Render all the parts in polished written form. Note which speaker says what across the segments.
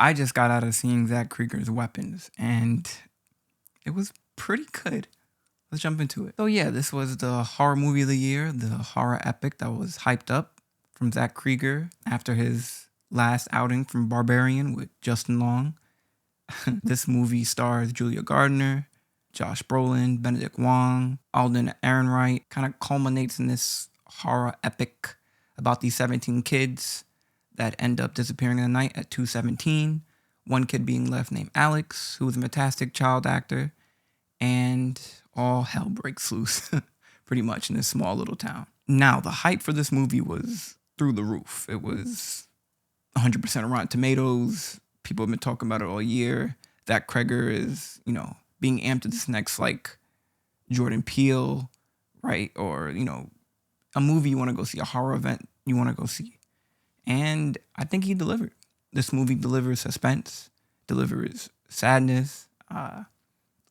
Speaker 1: I just got out of seeing Zach Cregger's Weapons, and it was pretty good. Let's jump into it. So yeah, this was the horror movie of the year, the horror epic that was hyped up from Zach Cregger after his last outing from Barbarian with Justin Long. This movie stars Julia Gardner, Josh Brolin, Benedict Wong, Alden Ehrenreich. Kind of culminates in this horror epic about these 17 kids that end up disappearing in the night at 2:17. One kid being left named Alex, who was a fantastic child actor, and all hell breaks loose, pretty much, in this small little town. Now, the hype for this movie was through the roof. It was 100% Rotten Tomatoes. People have been talking about it all year. That Cregger is, being amped to this next, Jordan Peele, right? Or, a movie you want to go see, a horror event you want to go see. And I think he delivered. This movie delivers suspense, delivers sadness,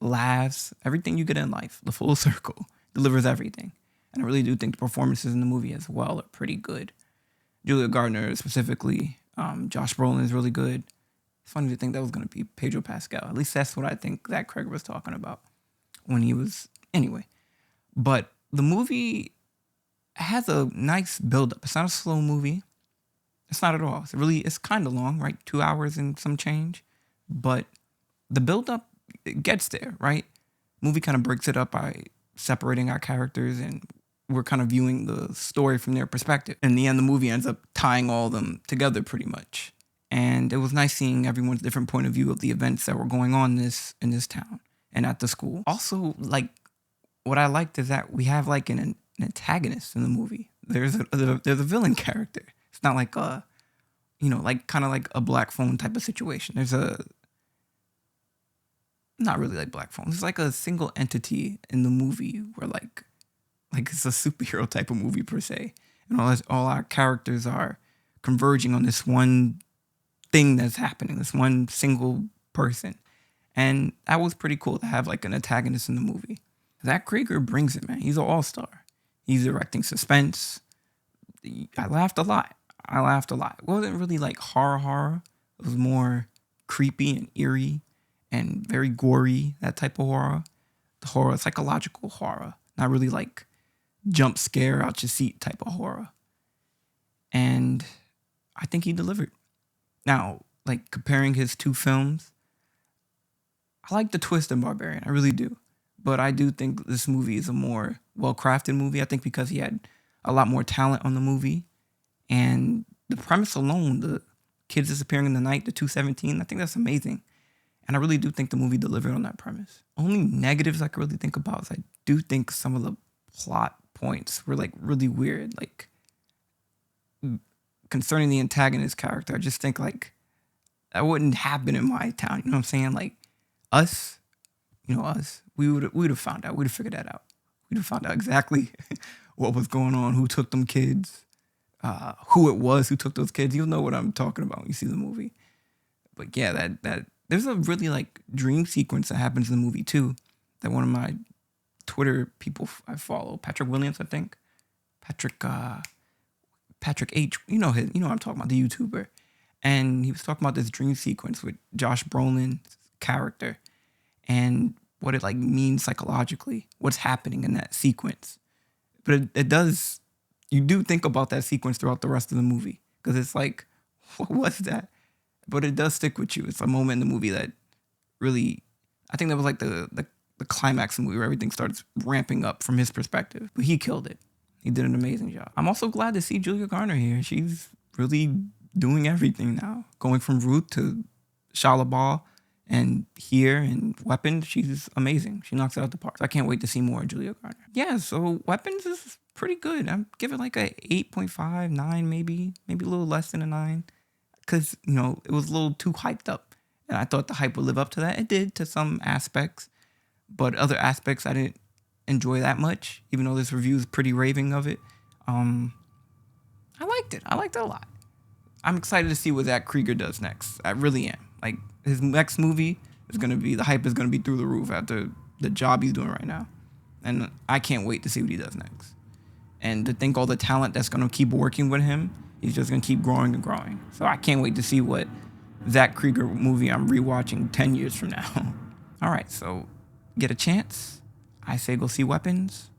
Speaker 1: laughs, everything you get in life, the full circle, delivers everything. And I really do think the performances in the movie as well are pretty good. Julia Gardner specifically, Josh Brolin is really good. It's funny to think that was going to be Pedro Pascal. At least that's what I think Zach Cregger was talking about when he was... Anyway. But the movie has a nice build-up. It's not a slow movie. It's not at all. It's kind of long, right? 2 hours and some change. But the build-up, it gets there, right? Movie kind of breaks it up by separating our characters, and we're kind of viewing the story from their perspective. In the end, the movie ends up tying all of them together pretty much. And it was nice seeing everyone's different point of view of the events that were going on in this town and at the school. Also, what I liked is that we have an antagonist in the movie. There's a villain character. It's not like a, kind of like a Black Phone type of situation. There's not really like Black Phone. There's like a single entity in the movie where like it's a superhero type of movie per se. And all our characters are converging on this one thing that's happening, this one single person. And that was pretty cool to have an antagonist in the movie. Zach Cregger brings it, man. He's an all-star. He's directing suspense. I laughed a lot. It wasn't really horror. It was more creepy and eerie and very gory, that type of horror. The horror, psychological horror. Not really jump scare out your seat type of horror. And I think he delivered. Now, comparing his two films, I like the twist in Barbarian. I really do. But I do think this movie is a more well-crafted movie. I think because he had a lot more talent on the movie. And the premise alone, the kids disappearing in the night, the 2:17, I think that's amazing. And I really do think the movie delivered on that premise. Only negatives I can really think about is I do think some of the plot points were really weird. Concerning the antagonist character, I just think that wouldn't happen in my town. You know what I'm saying? Us, we would have found out. We'd have figured that out. We'd have found out exactly what was going on, who took them kids, who it was who took those kids. You'll know what I'm talking about when you see the movie. But yeah, that there's a really dream sequence that happens in the movie too. That one of my Twitter people I follow, Patrick Williams, I think. Patrick H. You know what I'm talking about, the YouTuber. And he was talking about this dream sequence with Josh Brolin's character and what it means psychologically, what's happening in that sequence. But it does, you do think about that sequence throughout the rest of the movie because it's what was that? But it does stick with you. It's a moment in the movie that really, I think that was the climax of the movie where everything starts ramping up from his perspective. But he killed it. He did an amazing job. I'm also glad to see Julia Garner here. She's really doing everything now. Going from Ruth to Shia LaBeouf and here in Weapons, she's amazing. She knocks it out the park. So I can't wait to see more of Julia Garner. Yeah, so Weapons is pretty good. I'm giving a 8.5, 9 maybe a little less than a 9. Because, it was a little too hyped up. And I thought the hype would live up to that. It did to some aspects. But other aspects I didn't enjoy that much, even though this review is pretty raving of it. I liked it. I liked it a lot. I'm excited to see what Zach Cregger does next. I really am. His next movie is going to be, the hype is going to be through the roof after the job he's doing right now. And I can't wait to see what he does next. And to think all the talent that's going to keep working with him, he's just going to keep growing and growing. So I can't wait to see what Zach Cregger movie I'm rewatching 10 years from now. All right, so get a chance. I say go see Weapons.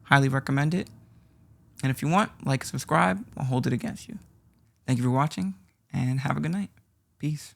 Speaker 1: Highly recommend it. And if you want, like, subscribe, I'll hold it against you. Thank you for watching, and have a good night. Peace.